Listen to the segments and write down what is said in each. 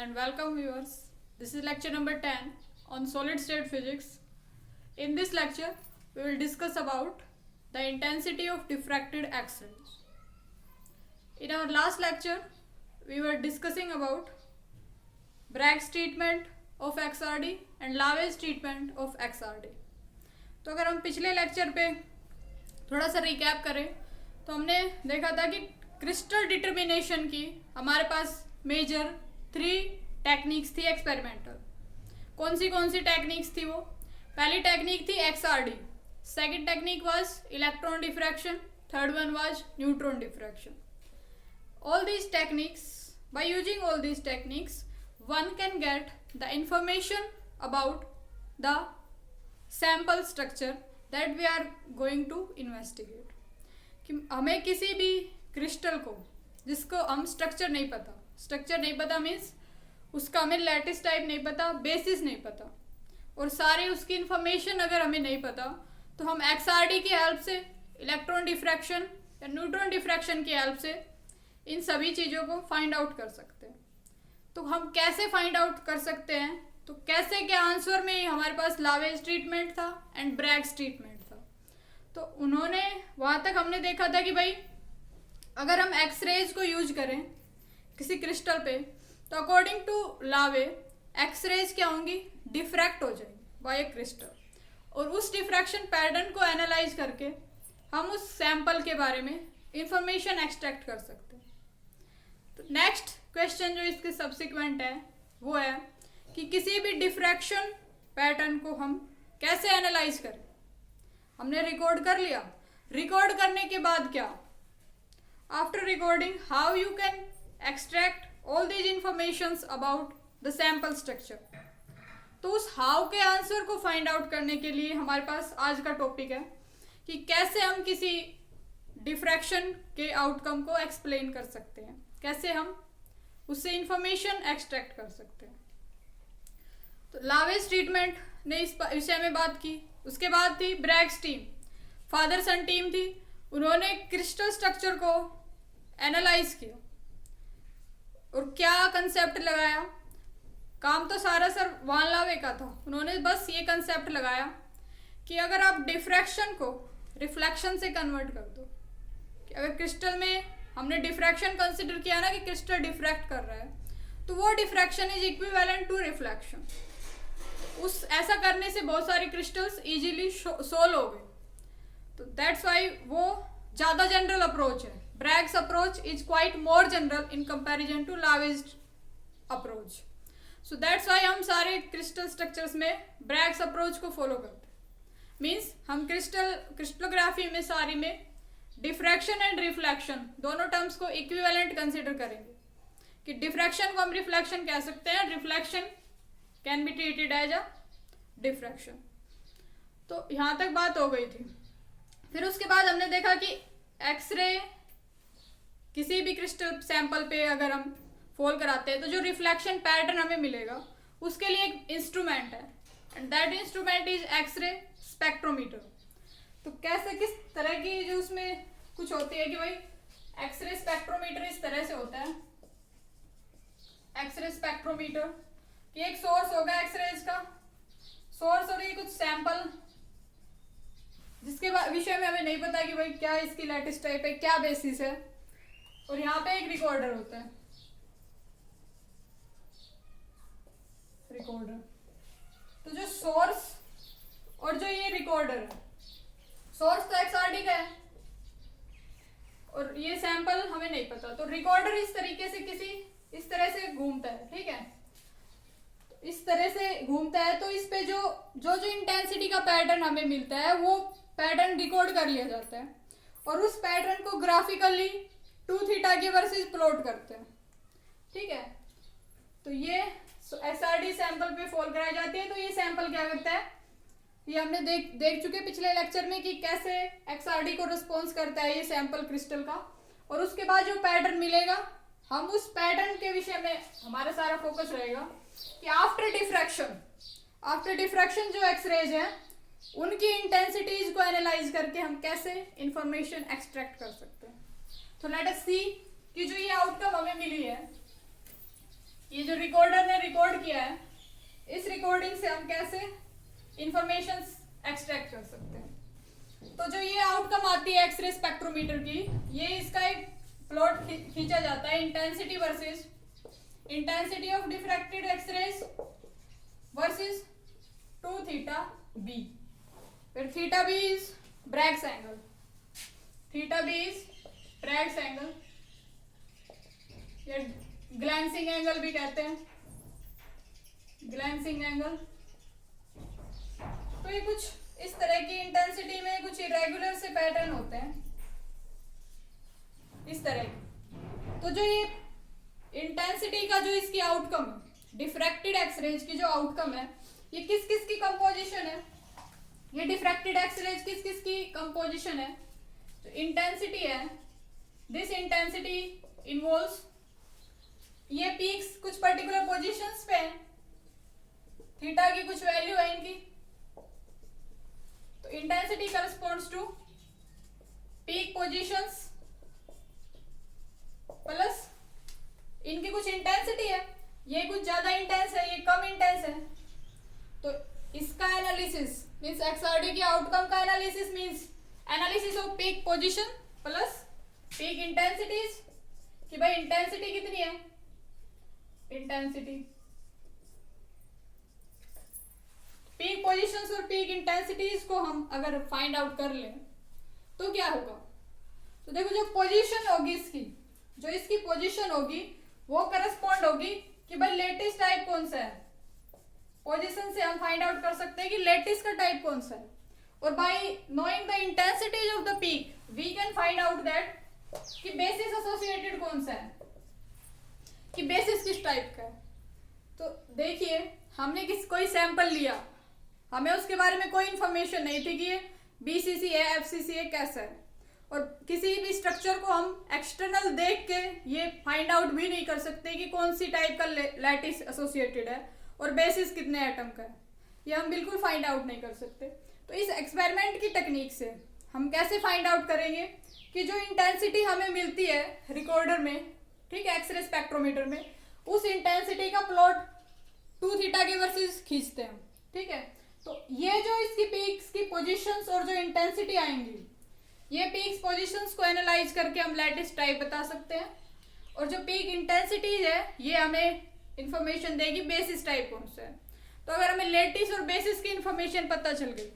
and welcome viewers. This is lecture number 10 on solid state physics. In this lecture, we will discuss about the intensity of diffracted X-rays. In our last lecture, we were discussing about Bragg's treatment of XRD and Lave's treatment of XRD. तो अगर हम पिछले lecture पे थोड़ा सा recap करें तो हमने देखा था कि क्रिस्टल डिटर्मिनेशन की हमारे पास मेजर 3 टेक्निक्स थी एक्सपेरिमेंटल. कौन सी टेक्निक्स थी वो? पहली टेक्निक थी XRD, second technique was electron diffraction, third one was neutron diffraction. All these techniques, by using all these techniques, one can get the information about the sample structure that we are going to investigate. कि हमें किसी भी crystal को जिसको हम structure नहीं पता means उसका हमें लैटिस टाइप नहीं पता, बेसिस नहीं पता और सारी उसकी इंफॉर्मेशन अगर हमें नहीं पता तो हम XRD की हेल्प से, इलेक्ट्रॉन डिफ्रैक्शन या न्यूट्रॉन डिफ्रैक्शन की हेल्प से इन सभी चीज़ों को फाइंड आउट कर सकते हैं. तो हम कैसे फाइंड आउट कर सकते हैं? तो कैसे के आंसर में हमारे पास लावेज ट्रीटमेंट था एंड ब्रैग्स ट्रीटमेंट था. तो उन्होंने वहाँ तक हमने देखा था कि भाई अगर हम एक्सरेज को यूज करें किसी क्रिस्टल पे तो अकॉर्डिंग टू लावे एक्सरेज क्या होंगी? डिफ्रैक्ट हो जाएंगी बाय ए क्रिस्टल और उस डिफ्रैक्शन पैटर्न को एनालाइज करके हम उस सैंपल के बारे में इंफॉर्मेशन एक्सट्रैक्ट कर सकते हैं. तो नेक्स्ट क्वेश्चन जो इसके सब्सिक्वेंट है वो है कि किसी भी डिफ्रैक्शन पैटर्न को हम कैसे एनालाइज करें. हमने रिकॉर्ड कर लिया, रिकॉर्ड करने के बाद क्या? After recording how you can extract all these informations about the sample structure. तो उस हाउ के आंसर को फाइंड आउट करने के लिए हमारे पास आज का टॉपिक है कि कैसे हम किसी डिफ्रैक्शन के आउटकम को एक्सप्लेन कर सकते हैं, कैसे हम उससे इंफॉर्मेशन एक्सट्रैक्ट कर सकते हैं. तो लावेज ट्रीटमेंट ने इस विषय में बात की. उसके बाद थी ब्रैग्स टीम, फादर सन टीम थी. उन्होंने क्रिस्टल स्ट्रक्चर को एनालाइज किया और क्या कंसेप्ट लगाया? काम तो सारा सर वान लावे का था. उन्होंने बस ये कंसेप्ट लगाया कि अगर आप डिफ्रैक्शन को रिफ्लेक्शन से कन्वर्ट कर दो, कि अगर क्रिस्टल में हमने डिफ्रैक्शन कंसिडर किया ना कि क्रिस्टल डिफ्रैक्ट कर रहा है तो वो diffraction is equivalent to reflection. उस ऐसा करने से बहुत सारे क्रिस्टल्स इजीली सोल्व हो गए. तो दैट्स वाई वो ज़्यादा जनरल अप्रोच है. Bragg's approach is quite more general in comparison to Laue's approach. So that's why हम सारे क्रिस्टल स्ट्रक्चर्स में ब्रैग्स अप्रोच को फॉलो करते हैं. मीन्स हम क्रिस्टलोग्राफी में सारी में डिफ्रैक्शन एंड रिफ्लेक्शन दोनों टर्म्स को इक्विवेलेंट कंसिडर करेंगे कि डिफ्रैक्शन को हम रिफ्लेक्शन कह सकते हैं, reflection can be treated as a diffraction. तो यहाँ तक बात हो गई थी. फिर उसके बाद हमने देखा कि एक्सरे किसी भी क्रिस्टल सैंपल पे अगर हम फॉल कराते हैं तो जो रिफ्लेक्शन पैटर्न हमें मिलेगा उसके लिए एक इंस्ट्रूमेंट है and that instrument is x-ray spectrometer. तो कैसे किस तरह की जो उसमें कुछ होती है कि भाई एक्सरे स्पेक्ट्रोमीटर इस तरह से होता है. एक्सरे स्पेक्ट्रोमीटर कि एक सोर्स होगा एक्सरेज का सोर्स और ये कुछ सैंपल जिसके विषय में हमें नहीं पता कि भाई क्या इसकी लैटिस टाइप है, क्या बेसिस है. और यहाँ पे एक रिकॉर्डर होता है, रिकॉर्डर. तो जो सोर्स और जो ये रिकॉर्डर है, सोर्स तो XRD का है और ये सैंपल हमें नहीं पता. तो रिकॉर्डर इस तरीके से इस तरह से घूमता है, ठीक है. इस तरह से घूमता है तो इस पे जो इंटेंसिटी का पैटर्न हमें मिलता है वो पैटर्न रिकॉर्ड कर लिया जाता है और उस पैटर्न को ग्राफिकली 2 थीटा की वर्सेस प्लॉट करते हैं, ठीक है. तो ये XRD सैंपल पे फॉल कराई जाती है. तो ये सैंपल क्या करता है, ये हमने देख चुके पिछले लेक्चर में कि कैसे XRD को रिस्पॉन्स करता है ये सैंपल क्रिस्टल का. और उसके बाद जो पैटर्न मिलेगा हम उस पैटर्न के विषय में हमारा सारा फोकस रहेगा कि आफ्टर डिफ्रैक्शन जो एक्सरेज है उनकी इंटेंसिटीज को एनालाइज करके हम कैसे इंफॉर्मेशन एक्सट्रैक्ट कर सकते हैं. तो लेट अस सी कि जो ये आउटकम हमें मिली है ये जो रिकॉर्डर ने रिकॉर्ड किया है, इस रिकॉर्डिंग से हम कैसे इंफॉर्मेशन एक्सट्रैक्ट कर सकते हैं। तो जो ये आउटकम आती है एक्सरे स्पेक्ट्रोमीटर की, ये इसका एक प्लॉट खींचा जाता है, intensity versus intensity of diffracted x-rays versus 2 theta B. फिर theta B is Bragg's angle, theta B is Bragg's angle या ग्लैंसिंग एंगल भी कहते हैं, ग्लैंसिंग एंगल। तो ये कुछ इस तरह की इंटेंसिटी में कुछ इरेगुलर से पैटर्न होते हैं इस तरह की। तो जो ये इंटेंसिटी का जो इसकी आउटकम है, डिफ्रैक्टेड एक्सरेज की जो आउटकम है, ये किस किस की कंपोजिशन है, ये डिफ्रैक्टेड एक्सरेज किस किस की कंपोजिशन है। जो इंटेंसिटी है, दिस इंटेंसिटी इन्वॉल्व्स, ये पीक्स कुछ पर्टिकुलर पोजीशंस पे हैं, थीटा की कुछ वैल्यू है इनकी। तो intensity corresponds to peak positions plus इनकी कुछ इंटेंसिटी है, ये कुछ ज्यादा इंटेंस है, ये कम इंटेंस है। तो इसका एनालिसिस मींस एक्सआरडी की आउटकम का analysis means analysis off peak position plus peak intensities, कि भाई इंटेंसिटी कितनी है, इंटेंसिटी पीक पोजीशंस और पीक इंटेंसिटीज को हम अगर फाइंड आउट कर लें तो क्या होगा। तो देखो जो पोजीशन होगी इसकी, जो इसकी पोजीशन होगी वो करस्पॉन्ड होगी कि भाई लेटिस टाइप कौन सा है। पोजीशन से हम फाइंड आउट कर सकते हैं कि लेटिस का टाइप कौन सा है, और by knowing the intensities of the peak we can find out that कि बेसिस एसोसिएटेड कौन सा है, कि बेसिस किस टाइप का है। तो देखिए हमने कोई सैंपल लिया, हमें उसके बारे में कोई इंफॉर्मेशन नहीं थी कि ये बीसीसी है, एफसीसी है, कैसा है, और किसी भी स्ट्रक्चर को हम एक्सटर्नल देख के ये फाइंड आउट भी नहीं कर सकते कि कौन सी टाइप का लैटिस एसोसिएटेड है और बेसिस कितने एटम का है, ये हम बिल्कुल फाइंड आउट नहीं कर सकते। तो इस एक्सपेरिमेंट की टेक्निक से हम कैसे फाइंड आउट करेंगे कि जो इंटेंसिटी हमें मिलती है रिकॉर्डर में, ठीक है, एक्सरे स्पेक्ट्रोमीटर में, उस इंटेंसिटी का प्लॉट 2 थीटा के वर्सेस खींचते हैं, ठीक है। तो ये जो इसकी पीक्स की पोजीशंस और जो इंटेंसिटी आएंगी, ये पीक्स पोजीशंस को एनालाइज करके हम लैटिस टाइप बता सकते हैं, और जो पीक इंटेंसिटीज है ये हमें इंफॉर्मेशन देगी बेसिस टाइप कौन सा है। तो अगर हमें लेटिस और बेसिस की इंफॉर्मेशन पता चल गई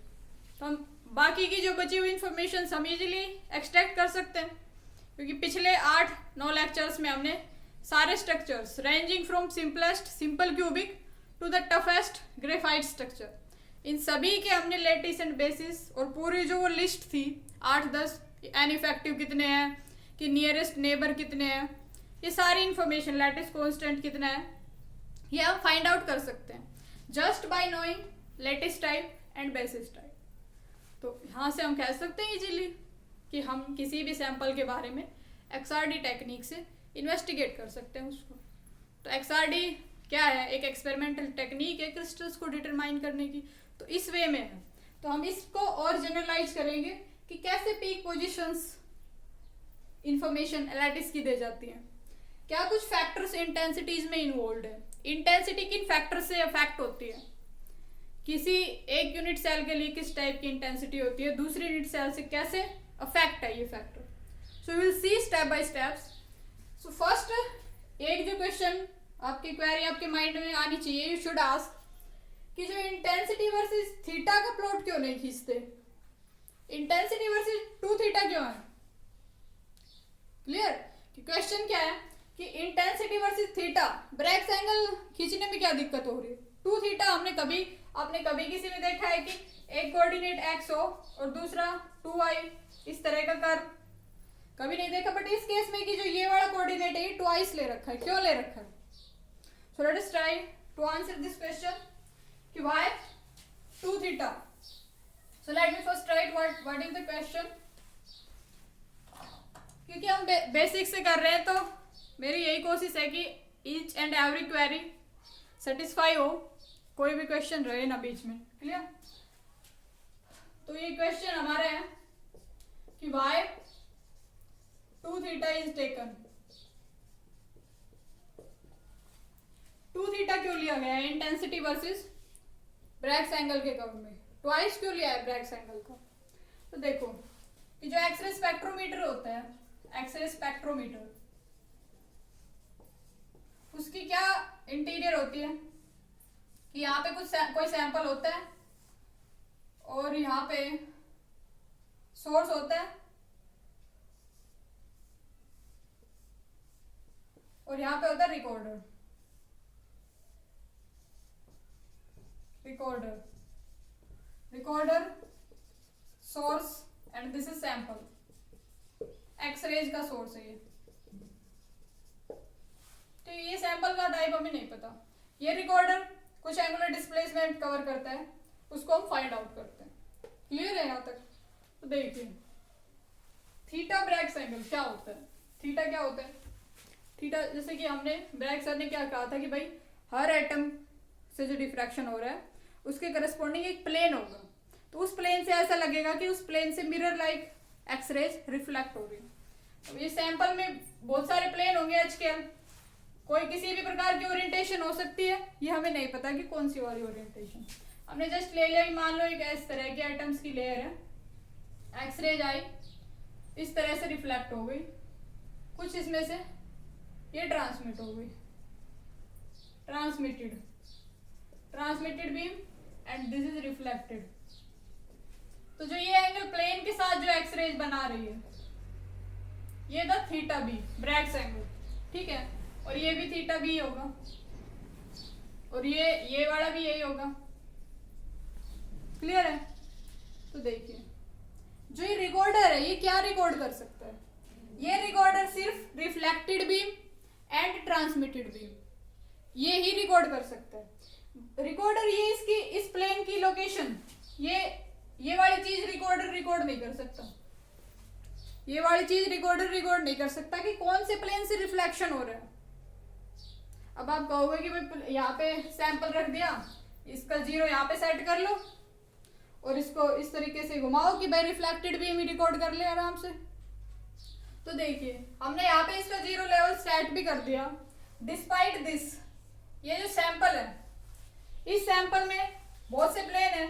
तो हम बाकी की जो बची हुई इंफॉर्मेशन हम इजीली एक्सट्रैक्ट कर सकते हैं, क्योंकि पिछले 8-9 लेक्चर्स में हमने सारे structures ranging from simplest simple cubic to the toughest graphite structure, इन सभी के हमने लेटिस एंड बेसिस और पूरी जो वो लिस्ट थी 8-10 एन इफेक्टिव कितने हैं, कि नियरेस्ट नेबर कितने हैं, ये सारी इंफॉर्मेशन, लैटिस कांस्टेंट कितना है, ये हम फाइंड आउट कर सकते हैं just by knowing lattice type and basis type. तो यहाँ से हम कह सकते हैं इजीली कि हम किसी भी सैंपल के बारे में एक्सआरडी टेक्निक से इन्वेस्टिगेट कर सकते हैं उसको। तो एक्सआरडी क्या है, एक एक्सपेरिमेंटल टेक्निक है क्रिस्टल्स को डिटरमाइन करने की, तो इस वे में है। तो हम इसको और जनरलाइज करेंगे कि कैसे पीक पोजीशंस इंफॉर्मेशन लैटिस की दे जाती हैं, क्या कुछ फैक्टर्स इंटेंसिटीज में इन्वॉल्व है, इंटेंसिटी किन फैक्टर से अफेक्ट होती है, किसी एक यूनिट सेल के लिए किस टाइप की इंटेंसिटी होती है, दूसरी यूनिट सेल से कैसे अफेक्ट है ये factor. So will see step by steps. So first एक जो क्वेश्चन आपकी क्वेरी आपके माइंड में आनी चाहिए, यू शुड आस्क कि जो इंटेंसिटी वर्सेस थीटा का प्लॉट क्यों नहीं खींचते, इंटेंसिटी वर्सेस 2 थीटा क्यों है। क्लियर कि क्वेश्चन क्या है कि intensity versus theta Bragg's angle खींचने में क्या दिक्कत हो रही है। 2 थीटा आपने कभी किसी में देखा है कि एक कोऑर्डिनेट x हो और दूसरा 2y, इस तरह का कर्व कभी नहीं देखा। बट इस केस में कि जो ये वाला कोऑर्डिनेट है ये ट्वाइस ले रखा है, क्यों ले रखा है। So let us try to answer this question कि why 2 theta. So let me first write what is the question. क्योंकि हम बेसिक से कर रहे हैं तो मेरी यही कोशिश है कि each and every query satisfy हो, कोई भी क्वेश्चन रहे ना बीच में। क्लियर। तो ये क्वेश्चन हमारा है कि why 2 theta is taken। Two theta क्यों लिया गया है इंटेंसिटी वर्सेस ब्रैग्स एंगल के कर्व में, ट्वाइस क्यों लिया है ब्रैग्स एंगल का? तो देखो कि जो एक्सरे स्पेक्ट्रोमीटर होता है, एक्सरे स्पेक्ट्रोमीटर, उसकी क्या इंटीरियर होती है कि यहाँ पे कोई सैंपल होता है और यहाँ पे सोर्स होता है और यहाँ पे होता है recorder, recorder source and this is sample, x-rays का सोर्स है ये। तो ये सैंपल का टाइप हमें नहीं पता, ये रिकॉर्डर कुछ एंगुलर डिस्प्लेसमेंट कवर करता है, उसको हम फाइंड आउट करते हैं। क्लियर है यहाँ तक? तो देखिए थीटा ब्रैग्स एंगल क्या होता है, थीटा क्या होता है? थीटा जैसे कि हमने ब्रैग्स सर ने क्या कहा था कि भाई हर एटम से जो डिफ्रैक्शन हो रहा है उसके करस्पॉन्डिंग एक प्लेन होगा, तो उस प्लेन से ऐसा लगेगा कि उस प्लेन से मिरर लाइक एक्सरेज रिफ्लेक्ट हो रही है। तो ये सैंपल में बहुत सारे प्लेन होंगे एचकेएल, कोई किसी भी प्रकार की ओरिएंटेशन हो सकती है, ये हमें नहीं पता कि कौन सी वाली ओरिएंटेशन। हमने जस्ट ले लिया कि मान लो एक इस तरह के एटम्स की लेयर है, एक्सरेज आई इस तरह से रिफ्लेक्ट हो गई, कुछ इसमें से ये ट्रांसमिट हो गई, transmitted beam and this is reflected. तो जो ये एंगल प्लेन के साथ जो एक्सरेज बना रही है ये था थीटा बी ब्रैग्स एंगल, ठीक है, और ये भी थीटा बी होगा और ये वाला भी यही होगा। क्लियर है? तो देखिए जो ये रिकॉर्डर है ये क्या रिकॉर्ड कर सकता है? ये रिकॉर्डर सिर्फ reflected beam and transmitted beam ये ही रिकॉर्ड कर सकता है। रिकॉर्डर ये इसकी इस प्लेन की लोकेशन ये वाली चीज रिकॉर्डर रिकॉर्ड नहीं कर सकता, ये वाली चीज रिकॉर्डर रिकॉर्ड नहीं कर सकता कि कौन से प्लेन से रिफ्लेक्शन हो रहा है। अब आप कहोगे कि भाई यहाँ पे सैंपल रख दिया, इसका 0 यहाँ पे सेट कर लो और इसको इस तरीके से घुमाओ कि भाई रिफ्लेक्टेड बीम ही रिकॉर्ड कर ले आराम से। तो देखिए हमने यहाँ पे इसका 0 लेवल सेट भी कर दिया। डिस्पाइट दिस ये जो सैंपल है, इस सैंपल में बहुत से प्लेन है,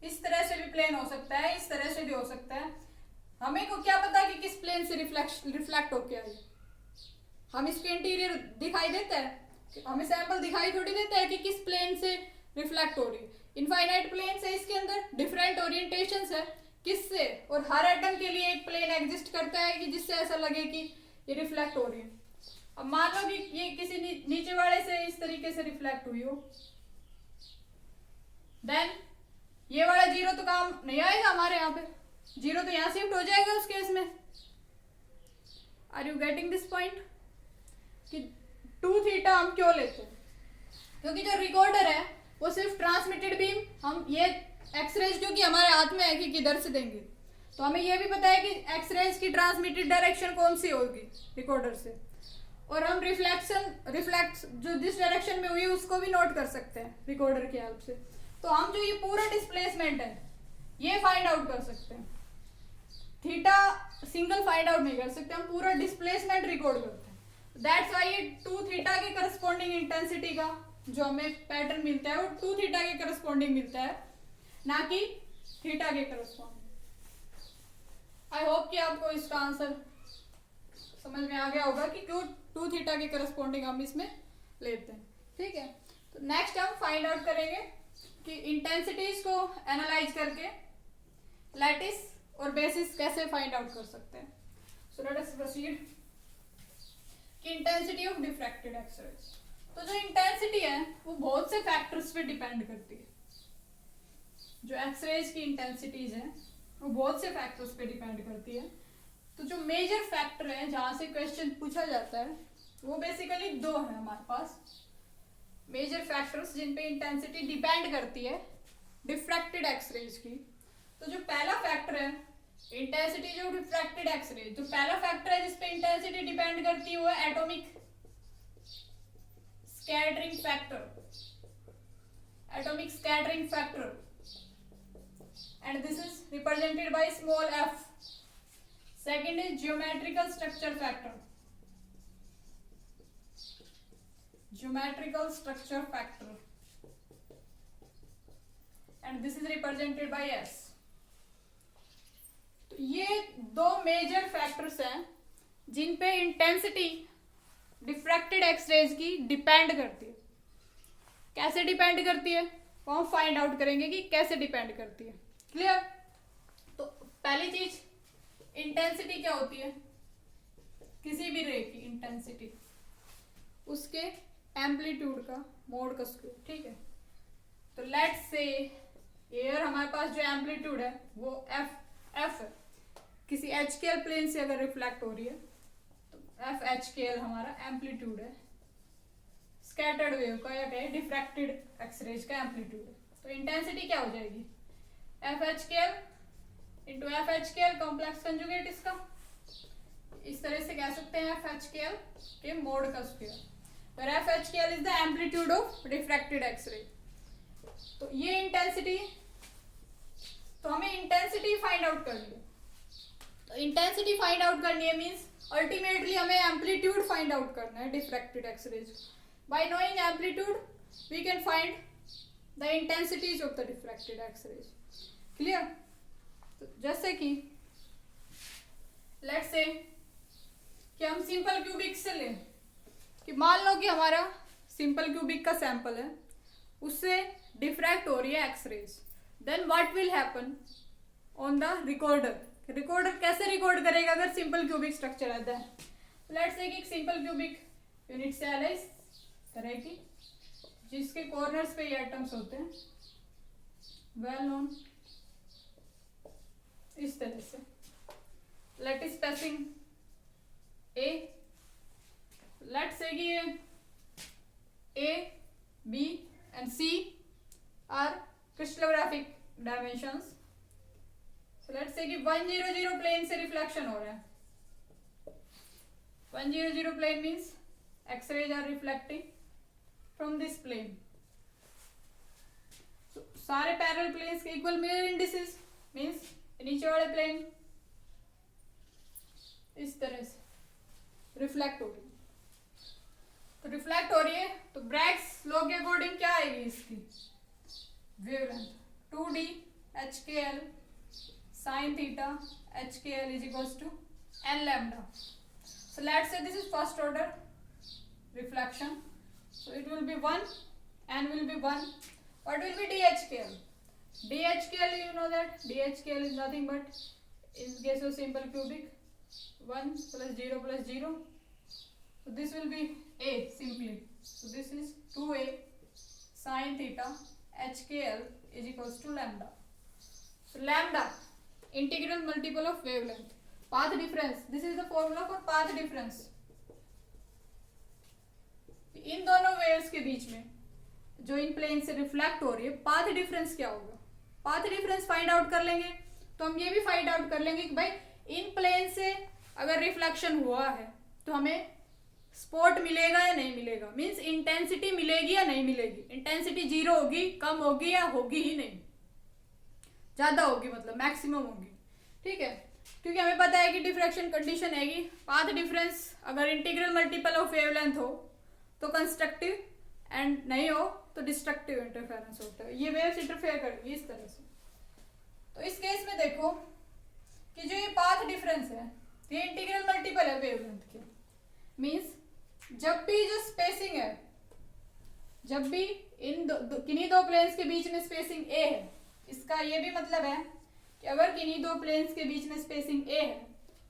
इस तरह से भी प्लेन हो सकता है, इस तरह से भी हो सकता है। हमें को क्या पता कि किस प्लेन से रिफ्लेक्ट होके आई? हम इसके इंटीरियर दिखाई देता है, हमें सैंपल दिखाई थोड़ी देता है कि किस प्लेन से रिफ्लेक्ट हो रही है। इनफाइनाइट प्लेन से इसके अंदर डिफरेंट ओरिएंटेशंस है किससे, और हर एटम के लिए एक प्लेन एग्जिस्ट करता है कि जिससे ऐसा लगे कि ये रिफ्लेक्ट हो रही है। अब मान लो कि ये किसी नीचे वाले से इस तरीके से रिफ्लेक्ट हुई हो, देन ये वाला 0 तो काम नहीं आएगा हमारे यहाँ पे, 0 तो यहाँ शिफ्ट हो जाएगा उस केस में। Are you getting this point? कि 2 थीटा हम क्यों लेते हैं? क्योंकि जो रिकॉर्डर है वो सिर्फ ट्रांसमिटेड बीम, हम ये एक्सरेज क्योंकि हमारे हाथ में है कि किधर से देंगे, तो हमें ये भी पता है कि एक्सरेज की ट्रांसमिटेड डायरेक्शन कौन सी होगी रिकॉर्डर से, और हम रिफ्लेक्ट जो जिस डायरेक्शन में हुई है उसको भी नोट कर सकते हैं रिकॉर्डर की हेल्प से। तो हम जो ये पूरा डिस्प्लेसमेंट है ये फाइंड आउट कर सकते हैं। थीटा सिंगल फाइंड आउट नहीं कर सकते, हम पूरा डिस्प्लेसमेंट रिकॉर्ड करते हैं। दैट्स व्हाई ये 2 थीटा के करस्पॉन्डिंग इंटेंसिटी का जो हमें पैटर्न मिलता है वो 2 थीटा के करस्पॉन्डिंग मिलता है, ना कि थीटा के करस्पॉन्डिंग। आई होप कि आपको इसका आंसर समझ में आ गया होगा कि क्यों 2 थीटा के करस्पॉन्डिंग हम इसमें लेते हैं। ठीक है, तो नेक्स्ट हम फाइंड आउट करेंगे कि इंटेंसिटीज को एनालाइज करके लैटिस और बेसिस कैसे फाइंड आउट कर सकते हैं। सो लेट अस प्रोसीड कि इंटेंसिटी ऑफ डिफ्रैक्टेड एक्सरेज। तो जो इंटेंसिटी है वो बहुत से फैक्टर्स पे डिपेंड करती है। जो एक्सरेज की इंटेंसिटीज है वो बहुत से फैक्टर्स पे डिपेंड करती है। तो जो मेजर फैक्टर है जहां से क्वेश्चन पूछा जाता है वो बेसिकली 2 है हमारे पास मेजर फैक्टर्स जिन पे इंटेंसिटी डिपेंड करती है डिफ्रैक्टेड एक्सरेज की। तो जो पहला फैक्टर है इंटेंसिटी जो डिफ्रैक्टेड एक्सरेज, जो पहला फैक्टर है जिस पे इंटेंसिटी डिपेंड करती है वो है atomic scattering factor, atomic scattering factor, and this is represented by small f. Second is geometrical structure factor. geometrical structure factor, and this is represented by S. तो ये दो मेजर फैक्टर्स हैं जिन पे intensity diffracted X-rays की depend करती है। कैसे depend करती है वो हम फाइंड आउट करेंगे कि कैसे डिपेंड करती है। क्लियर? तो पहली चीज, इंटेंसिटी क्या होती है? किसी भी रे की इंटेंसिटी उसके एम्पलीट्यूड का मोड का स्क्वायर। ठीक है, तो लेट्स से एयर हमारे पास जो एम्पलीट्यूड है वो एफ है। किसी एच के एल प्लेन से अगर रिफ्लेक्ट हो रही है तो एफ एच के एल हमारा एम्पलीट्यूड है स्कैटर्ड वेव का, या कहे डिफ्रैक्टेड एक्सरेज का एम्पलीट्यूड है। तो इंटेंसिटी क्या हो जाएगी? F H K L into F H K L complex conjugate इसका, इस तरह से कह सकते हैं एफ एच के एल के मोड का square, where F H K L is the amplitude of refracted x-ray. तो ये इंटेंसिटी, तो हमें इंटेंसिटी फाइंड आउट करनी है। तो इंटेंसिटी फाइंड आउट करनी है मींस अल्टीमेटली हमें एम्पलीट्यूड फाइंड आउट करना है diffracted x-rays. By knowing amplitude we can find the intensities of the diffracted x-rays. Clear? तो जैसे कि लेट्स से कि हम सिंपल क्यूबिक से लें, कि मान लो कि हमारा सिंपल क्यूबिक का सैंपल है, उससे डिफ्रैक्ट हो रही है x-rays, then what will happen on the recorder. Recorder कैसे रिकॉर्ड करेगा अगर सिंपल क्यूबिक स्ट्रक्चर रहता है? लेट्स से कि सिंपल क्यूबिक यूनिट से एनालाइज करेगी जिसके कॉर्नर्स पे ये एटम्स होते हैं, वेल नोन इस तरह से। Late spacing A, let's say कि A B and C are crystallographic dimensions. So let's say कि 100 प्लेन से रिफ्लेक्शन हो रहा है। 100 plane means x-rays are reflecting from this plane. सारे पैरेलल प्लेन्स के इक्वल मिरर इंडिसेस मीन्स नीचे वाले प्लेन इस तरह से रिफ्लेक्ट हो रही है। तो रिफ्लेक्ट हो रही है तो ब्रैग्स लॉ के अकॉर्डिंग क्या आएगी इसकी wavelength? 2d HKL sin theta HKL is equals to n lambda. So let's say this is first order reflection. So it will be 1, n will be 1. What will be DHKL? DHKL, you know that DHKL is nothing but in case of simple cubic 1 plus 0 plus 0. So this will be A simply. So this is 2A sin theta HKL is equals to lambda. So lambda integral multiple of wavelength. Path difference. This is the formula for path difference. इन दोनों waves के बीच में जो इन plane से reflect हो रही है, path difference क्या होगा? पाथ डिफरेंस फाइंड आउट कर लेंगे तो हम ये भी फाइंड आउट कर लेंगे कि भाई इन प्लेन से अगर रिफ्लेक्शन हुआ है तो हमें स्पॉट मिलेगा या नहीं मिलेगा, मींस इंटेंसिटी मिलेगी या नहीं मिलेगी। इंटेंसिटी 0 होगी, कम होगी या होगी ही नहीं, ज्यादा होगी मतलब मैक्सिमम होगी। ठीक है, क्योंकि हमें पता है कि डिफ्रैक्शन कंडीशन है कि पाथ डिफरेंस अगर इंटीग्रल मल्टीपल ऑफ वेवलेंथ हो तो कंस्ट्रक्टिव एंड नहीं हो तो डिस्ट्रक्टिव इंटरफेरेंस होता है। ये वेव्स इंटरफेयर करेगी इस तरह से। तो इस केस में देखो कि जो ये पाथ डिफरेंस है ये इंटीग्रल मल्टीपल है वेवलेंथ के, मींस जब भी जो स्पेसिंग है, जब भी इन किन्हीं दो प्लेन्स के बीच में स्पेसिंग ए है, इसका ये भी मतलब है कि अगर किन्हीं दो प्लेन्स के बीच में स्पेसिंग ए है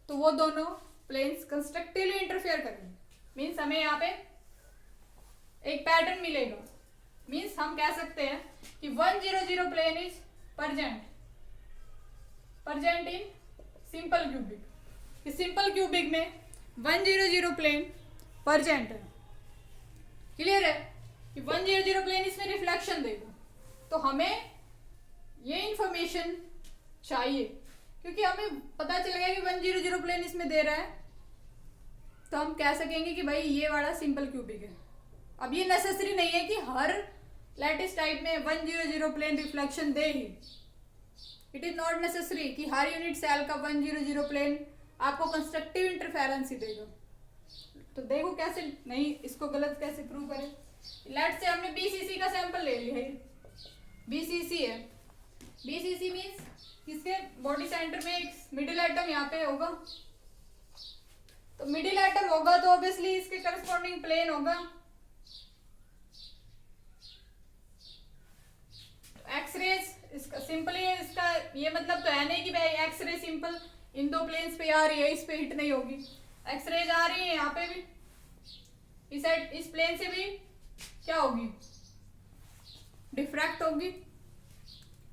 तो वो दोनों प्लेन्स कंस्ट्रक्टिवली इंटरफेयर करेंगे। मींस हमें यहाँ पे एक पैटर्न मिलेगा। मींस हम कह सकते हैं कि 100 plane is present in simple cubic. इस सिंपल क्यूबिक में 100 प्लेन परजेंट है। क्लियर है कि 100 प्लेन इसमें रिफ्लेक्शन देगा। तो हमें ये इंफॉर्मेशन चाहिए क्योंकि हमें पता चल गया कि 100 प्लेन इसमें दे रहा है, तो हम कह सकेंगे कि भाई ये वाला सिंपल क्यूबिक है। अब ये नेसेसरी नहीं है कि हर लैटिस टाइप में 100 प्लेन रिफ्लेक्शन दे ही। इट इज नॉट नेसेसरी कि हर यूनिट सेल का 100 प्लेन आपको कंस्ट्रक्टिव इंटरफेरेंस ही देगा। तो देखो कैसे नहीं, इसको गलत कैसे प्रूव करें। लेट्स से हमने बीसीसी का सैंपल ले लिया है, बीसीसी है। बीसीसी मीन्स इसके बॉडी सेंटर में एक मिडिल एटम यहाँ पे होगा, तो मिडिल एटम होगा तो ऑब्वियसली इसके करस्पॉन्डिंग प्लेन होगा। एक्सरेज इसका सिंपली इसका ये मतलब तो है नहीं कि भाई एक्सरे सिंपल इन दो प्लेन्स पे आ रही है, इस पे हिट नहीं होगी। एक्सरेज आ रही है यहाँ पे भी, इस प्लेन से भी क्या होगी, डिफ्रैक्ट होगी,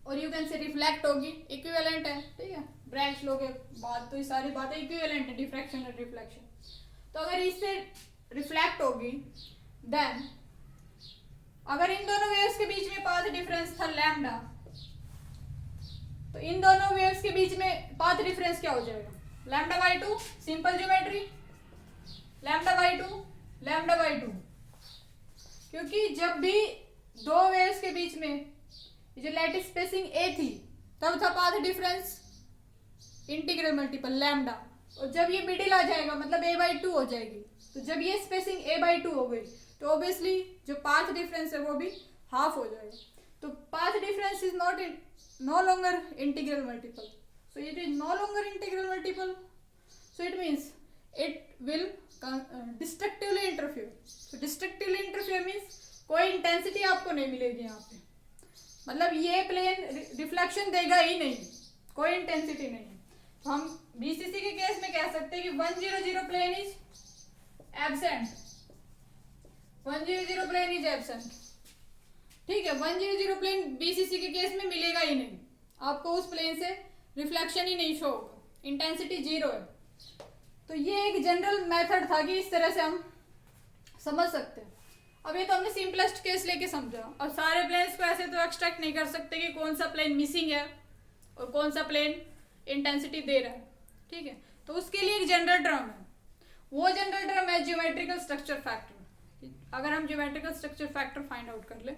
और यू कैन से रिफ्लेक्ट होगी। इक्विवेलेंट है, ठीक है, ब्रैग्स लो के बाद तो ये सारी बातें इक्विवेलेंट है, डिफ्रैक्शन और रिफ्लेक्शन। तो अगर इससे रिफ्लेक्ट होगी, देन अगर इन दोनों वेव्स के बीच में पाथ डिफरेंस था लैम्डा, तो इन दोनों वेव्स के बीच में पाथ डिफरेंस क्या हो जाएगा, lambda by 2, simple geometry, lambda by 2, lambda by 2। क्योंकि जब भी दो वेव्स के बीच में जो लैटिस स्पेसिंग ए थी तब था path difference integral multiple lambda, और जब ये मिडिल आ जाएगा मतलब a बाई 2 हो जाएगी, तो जब ये स्पेसिंग a बाई 2 हो गई तो ऑब्वियसली जो पाथ डिफरेंस है वो भी हाफ हो जाएगा। तो path difference is no longer integral multiple, so it is no longer integral multiple, so it means it will destructively interfere। so destructively interfere means कोई इंटेंसिटी आपको नहीं मिलेगी यहाँ पे, मतलब ये प्लेन रिफ्लेक्शन देगा ही नहीं, कोई इंटेंसिटी नहीं है। तो हम बीसीसी के केस में कह सकते हैं कि 100 plane is absent, 100 plane is absent, ठीक है। 100 प्लेन बीसीसी के केस में मिलेगा ही नहीं आपको, उस प्लेन से रिफ्लेक्शन ही नहीं शो होगा, इंटेंसिटी 0 है। तो ये एक जनरल मेथड था कि इस तरह से हम समझ सकते हैं। अब ये तो हमने सिंपलेस्ट केस लेके समझा, और सारे प्लेन्स को ऐसे तो एक्सट्रैक्ट नहीं कर सकते कि कौन सा प्लेन मिसिंग है और कौन सा प्लेन इंटेंसिटी दे रहा है, ठीक है। तो उसके लिए एक जनरल टर्म है, वो जनरल टर्म है ज्योमेट्रिकल स्ट्रक्चर फैक्टर। अगर हम geometrical structure factor find out कर ले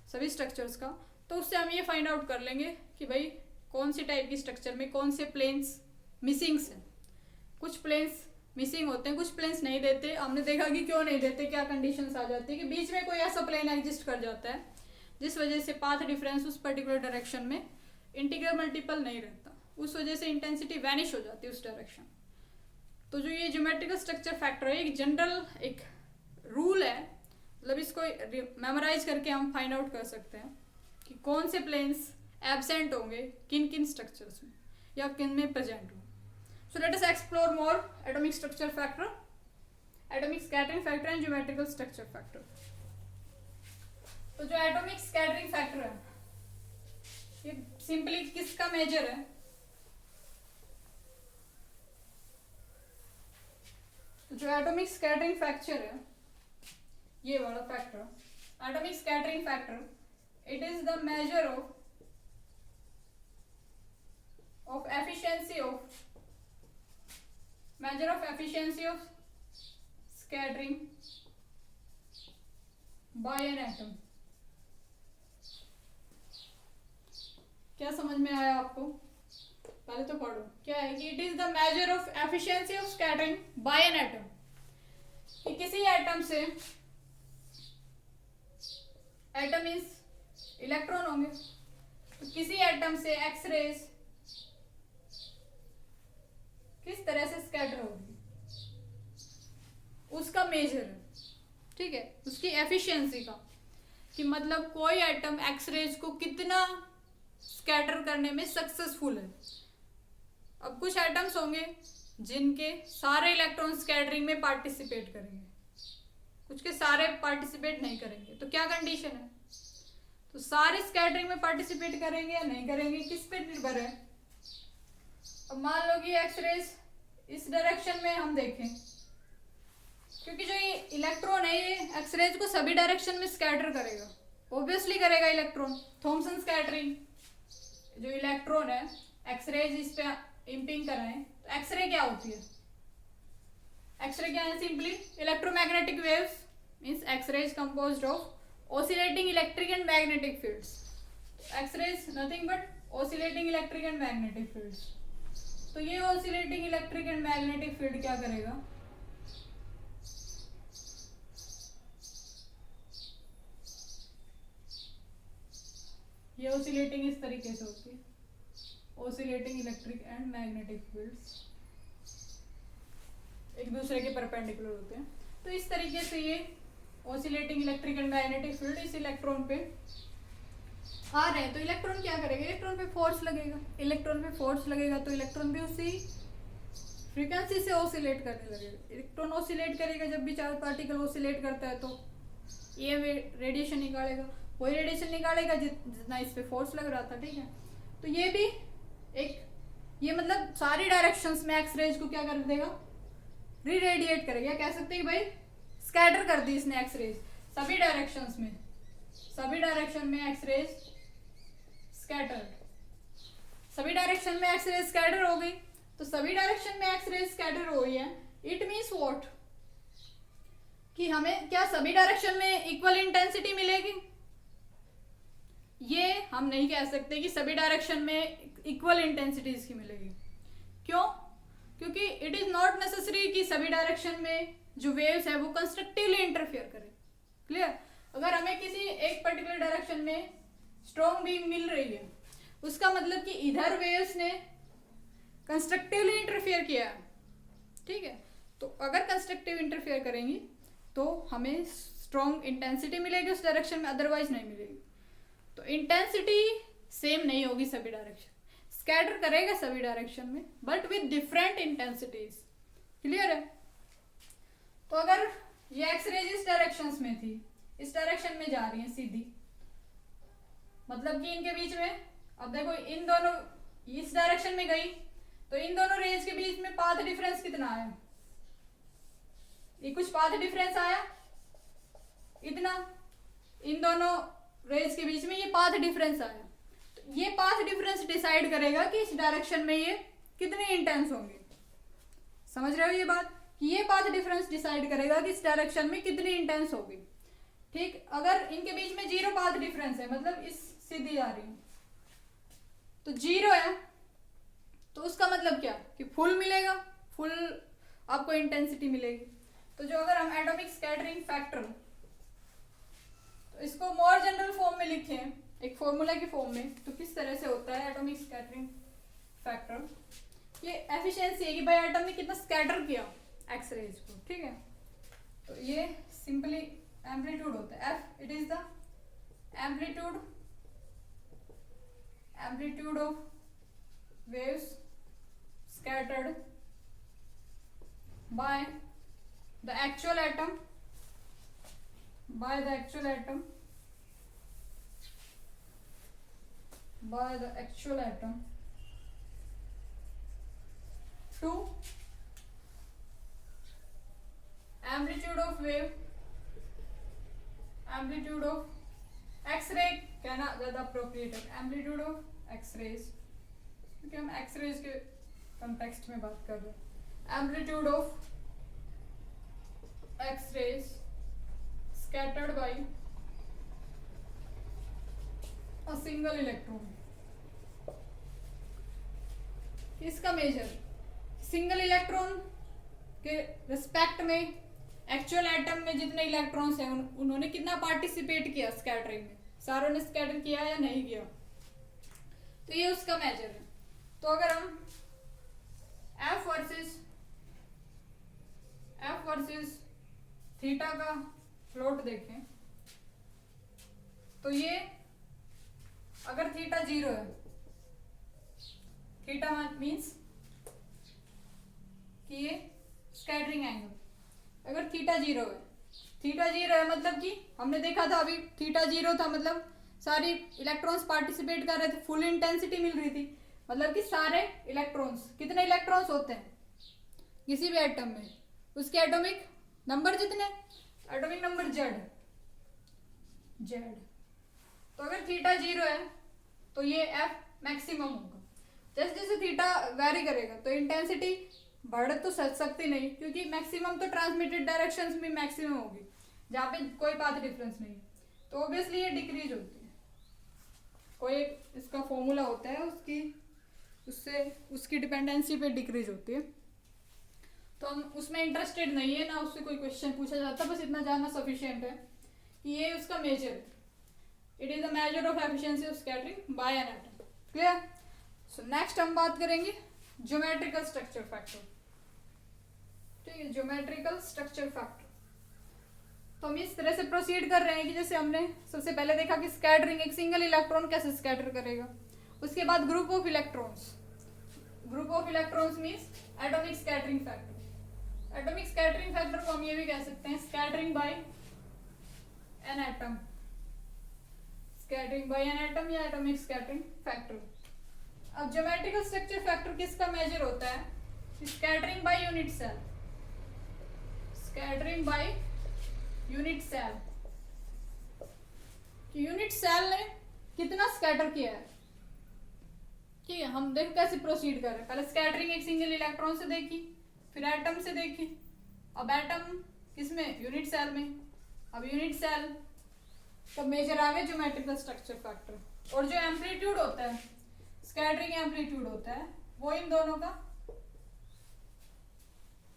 सभी स्ट्रक्चर्स का, तो उससे हम ये फाइंड आउट कर लेंगे कि भाई कौन सी टाइप की स्ट्रक्चर में कौन से प्लेन्स मिसिंग्स हैं। कुछ प्लेन्स मिसिंग होते हैं, कुछ प्लेन्स नहीं देते। हमने देखा कि क्यों नहीं देते, क्या कंडीशंस आ जाती है कि बीच में कोई ऐसा प्लेन एग्जिस्ट कर जाता है जिस वजह से पाथ डिफरेंस उस पर्टिकुलर डायरेक्शन में इंटीग्रल मल्टीपल नहीं रहता, उस वजह से इंटेंसिटी वैनिश हो जाती है उस डायरेक्शन। तो जो ये ज्योमेट्रिकल स्ट्रक्चर फैक्टर है एक जनरल एक रूल है, मतलब इसको मेमोराइज करके हम फाइंड आउट कर सकते हैं कि कौन से प्लेन्स एब्सेंट होंगे किन किन स्ट्रक्चर्स में या किन में प्रेजेंट होंगे। So let us explore more atomic structure factor, atomic scattering factor and geometrical structure factor। तो जो atomic scattering factor है ये सिंपली किसका मेजर है, तो जो atomic scattering factor है ये वाला factor, atomic scattering factor, it is the measure of efficiency of scattering by an atom। क्या समझ में आया आपको, पहले तो पढ़ो क्या है कि it is the measure of efficiency of scattering by an atom, कि किसी एटम से, एटम मींस इलेक्ट्रॉन होंगे, तो किसी एटम से एक्सरेज किस तरह से स्कैटर होगी उसका मेजर है, ठीक है, उसकी एफिशिएंसी का, कि मतलब कोई एटम एक्सरेज को कितना स्कैटर करने में सक्सेसफुल है। अब कुछ एटम्स होंगे जिनके सारे इलेक्ट्रॉन स्कैटरिंग में पार्टिसिपेट करेंगे, कुछ के सारे पार्टिसिपेट नहीं करेंगे। तो क्या कंडीशन है, तो सारे स्कैटरिंग में पार्टिसिपेट करेंगे या नहीं करेंगे किस पे निर्भर है। अब मान लो कि एक्सरेज इस डायरेक्शन में हम देखें, क्योंकि जो ये इलेक्ट्रॉन है ये एक्सरेज को सभी डायरेक्शन में स्कैटर करेगा, ऑब्वियसली करेगा इलेक्ट्रॉन, थॉमसन स्कैटरिंग। जो इलेक्ट्रॉन है एक्सरेज इस पे इंपिंग कर रहे हैं, तो एक्सरे क्या होती है, एक्सरे क्या है, simply electromagnetic waves, means x-rays composed of oscillating electric and magnetic fields. X-rays nothing but oscillating electric and magnetic fields. तो ये oscillating electric and magnetic field क्या करेगा, ये ऑसिलेटिंग इस तरीके से होती है, oscillating electric and magnetic fields एक दूसरे के परपेंडिकुलर होते हैं। तो इस तरीके से ये oscillating electric and magnetic field इस इलेक्ट्रॉन पे आ रहे हैं। तो इलेक्ट्रॉन क्या करेगा, इलेक्ट्रॉन पे फोर्स लगेगा, इलेक्ट्रॉन पे फोर्स लगेगा तो इलेक्ट्रॉन भी उसी फ्रीक्वेंसी से ऑसिलेट करने लगेगा। इलेक्ट्रॉन ऑसिलेट करेगा, जब भी चार्ज पार्टिकल ऑसिलेट करता है तो ये रेडिएशन निकालेगा, वही रेडिएशन निकालेगा जितना इस पे फोर्स लग रहा था, ठीक है। तो ये भी एक, ये मतलब सारी डायरेक्शंस में एक्स रेज को क्या कर देगा, रीरेडिएट करेगा, कह सकते हैं कि भाई स्कैटर कर दी इसने एक्स रेज सभी डायरेक्शंस में, सभी डायरेक्शन में एक्स रेज स्कैटर्ड, सभी डायरेक्शन में एक्स रेज स्कैटर हो गई। तो सभी डायरेक्शन में एक्स रेज स्कैटर हो रही है, इट मीन्स व्हाट, कि हमें क्या सभी डायरेक्शन में इक्वल इंटेंसिटी मिलेगी? ये हम नहीं कह सकते कि सभी डायरेक्शन में इक्वल इंटेंसिटी इसकी मिलेगी। क्यों? क्योंकि इट इज नॉट नेसेसरी कि सभी डायरेक्शन में जो वेव्स है वो कंस्ट्रक्टिवली इंटरफेयर करे। क्लियर? अगर हमें किसी एक पर्टिकुलर डायरेक्शन में स्ट्रॉन्ग बीम मिल रही है, उसका मतलब कि इधर वेव्स ने कंस्ट्रक्टिवली इंटरफेयर किया है, ठीक है। तो अगर कंस्ट्रक्टिव इंटरफेयर करेंगी तो हमें स्ट्रॉन्ग इंटेंसिटी मिलेगी उस डायरेक्शन में, अदरवाइज नहीं मिलेगी। तो इंटेंसिटी सेम नहीं होगी सभी डायरेक्शन, स्कैटर करेगा सभी डायरेक्शन में but with different intensities. Clear है? तो अगर ये एक्स रेज इस डायरेक्शंस में थी, इस डायरेक्शन में जा रही है सीधी, मतलब कि इनके बीच में, अब देखो इन दोनों इस डायरेक्शन में गई तो इन दोनों रेज के बीच में पाथ डिफरेंस कितना आया, ये कुछ पाथ डिफरेंस आया इतना, इन दोनों रेज के बीच में ये पाथ डिफरेंस आया। तो ये पाथ डिफरेंस डिसाइड करेगा कि इस डायरेक्शन में ये कितने इंटेंस होंगे। समझ रहे हो ये बात, कि ये पाथ डिफरेंस डिसाइड करेगा कि इस डायरेक्शन में कितनी इंटेंस होगी। ठीक, अगर इनके बीच में जीरो पाथ डिफरेंस है, मतलब इस सीधी जा रही है तो जीरो है, तो उसका मतलब क्या कि फुल मिलेगा, फुल आपको इंटेंसिटी मिलेगी। तो जो अगर हम एटॉमिक स्कैटरिंग फैक्टर, तो इसको मोर जनरल फॉर्म में लिखें, एक फॉर्मूला की फॉर्म में, तो किस तरह से होता है एटॉमिक स्कैटरिंग फैक्टर। ये एफिशिएंसी है कि भाई एटम ने कितना स्कैटर किया एक्स रेज को, ठीक है। तो ये सिंपली एम्पलीट्यूड होता है, F it is the amplitude of waves scattered by the actual atom to amplitude of x-ray कहना ज्यादा अप्रोप्रिएट है, एम्पलीट्यूड ऑफ x-rays, क्योंकि हम एक्सरेज के कॉन्टेक्स्ट में बात कर रहे हैं। Amplitude of x-rays scattered by a single electron. इसका मेजर सिंगल इलेक्ट्रॉन के रिस्पेक्ट में एक्चुअल एटम में जितने इलेक्ट्रॉन्स हैं उन्होंने कितना पार्टिसिपेट किया स्कैटरिंग में, सारों ने स्कैटर किया या नहीं किया, तो ये उसका मेजर है। तो अगर हम F वर्सेस थीटा का प्लॉट देखें तो ये अगर थीटा जीरो है, थीटा मीन्स कि ये स्कैटरिंग एंगल, अगर थीटा जीरो है मतलब कि हमने देखा था अभी थीटा जीरो था, मतलब सारी इलेक्ट्रॉन्स पार्टिसिपेट कर रहे थे, फुल इंटेंसिटी मिल रही थी, मतलब कि सारे इलेक्ट्रॉन्स, कितने इलेक्ट्रॉन्स होते हैं किसी भी एटम में, उसके एटॉमिक नंबर जितने, एटॉमिक नंबर जेड। तो अगर थीटा जीरो है तो ये एफ मैक्सिमम होगा। जैसे जैसे थीटा वैरी करेगा तो इंटेंसिटी बढ़ तो सकती नहीं, क्योंकि मैक्सिमम तो ट्रांसमिटेड डायरेक्शंस में मैक्सिमम होगी जहाँ पे कोई पाथ डिफरेंस नहीं है, तो ऑब्वियसली ये डिक्रीज होती है। कोई एक इसका फॉर्मूला होता है उससे उसकी डिपेंडेंसी पे डिक्रीज होती है, तो हम उसमें इंटरेस्टेड नहीं है, ना उससे कोई क्वेश्चन पूछा जाता, बस इतना जानना सफिशिएंट है कि ये उसका मेजर है। It is a measure of efficiency of scattering by an atom. Clear? So next हम बात करेंगे ज्योमेट्रिकल स्ट्रक्चर फैक्टर। ठीक है, ज्योमेट्रिकल स्ट्रक्चर फैक्टर। तो हम इस तरह से प्रोसीड कर रहे हैं कि जैसे हमने सबसे पहले देखा कि स्कैटरिंग, एक सिंगल इलेक्ट्रॉन कैसे स्कैटर करेगा। उसके बाद group of electrons, group of electrons means atomic scattering factor. Atomic scattering factor को हम ये भी कह सकते हैं scattering by an atom, scattering by an atom या एटॉमिक स्कैटरिंग फैक्टर। अब ज्योमेट्रिकल स्ट्रक्चर फैक्टर किसका मेजर होता है? Scattering by unit cell, scattering by unit cell. Unit cell ने कितना स्कैटर किया है। ठीक है, हम देख कैसे प्रोसीड कर रहे हैं। पहले स्कैटरिंग एक सिंगल इलेक्ट्रॉन से देखी, फिर एटम से देखी, अब एटम किसमें? यूनिट सेल में। अब यूनिट सेल का मेजर आ गया ज्योमेट्रिकल स्ट्रक्चर फैक्टर। और जो एम्पलीट्यूड होता है, स्कैटरिंग एम्पलीट्यूड होता है, वो इन दोनों का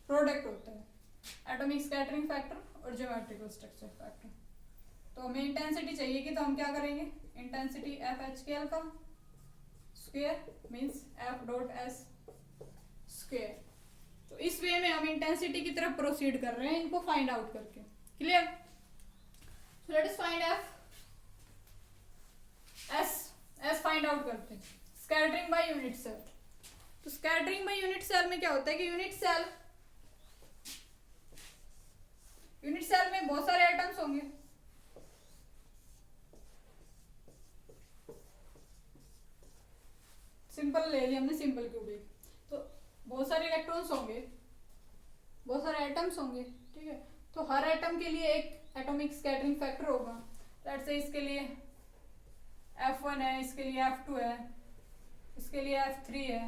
प्रोडक्ट होता है, एटॉमिक स्कैटरिंग फैक्टर और ज्योमेट्रिकल स्ट्रक्चर फैक्टर। तो हमें इंटेंसिटी चाहिए कि तो हम क्या करेंगे? Intensity F H K L का square means F dot S square. तो इस वे में हम इंटेंसिटी की तरफ प्रोसीड कर रहे हैं इनको फाइंड आउट करके। Clear? So let us find F S find out करते हैं। Scattering by unit cell. तो स्कैटरिंग बाय यूनिट सेल में क्या होता है कि यूनिट सेल में बहुत सारे एटम्स होंगे। सिंपल ले लिया हमने, सिंपल क्यूबिक। तो बहुत सारे इलेक्ट्रॉन्स होंगे, बहुत सारे एटम्स होंगे। ठीक है, तो हर एटम के लिए एक एटॉमिक स्कैटरिंग फैक्टर होगा। लेट्स से इसके लिए F1 है, इसके लिए F2 है, इसके लिए F3 है,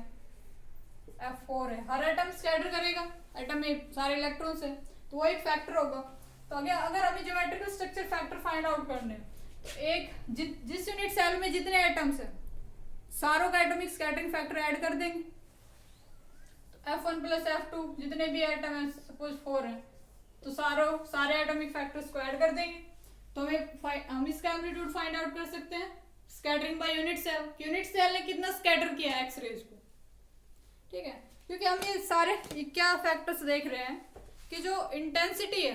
F4 है। हर एटम स्कैटर करेगा, एटम में सारे इलेक्ट्रॉन्स है, तो वो एक फैक्टर होगा। तो अगर हमें geometrical structure factor find out करने हैं, तो एक जिस यूनिट सेल में जितने एटम्स हैं सारों का एटॉमिक स्कैटरिंग फैक्टर ऐड कर देंगे। तो F1 प्लस F2 जितने भी एटम है, सपोज 4 है, तो सारे एटॉमिक फैक्टर्स को ऐड कर देंगे। तो हम इसका एम्पलीट्यूड फाइंड आउट कर सकते हैं scattering by unit cell. Unit cell ने कितना स्कैटर किया है एक्स रेज को। ठीक है, क्योंकि हम ये सारे क्या फैक्टर्स देख रहे हैं कि जो इंटेंसिटी है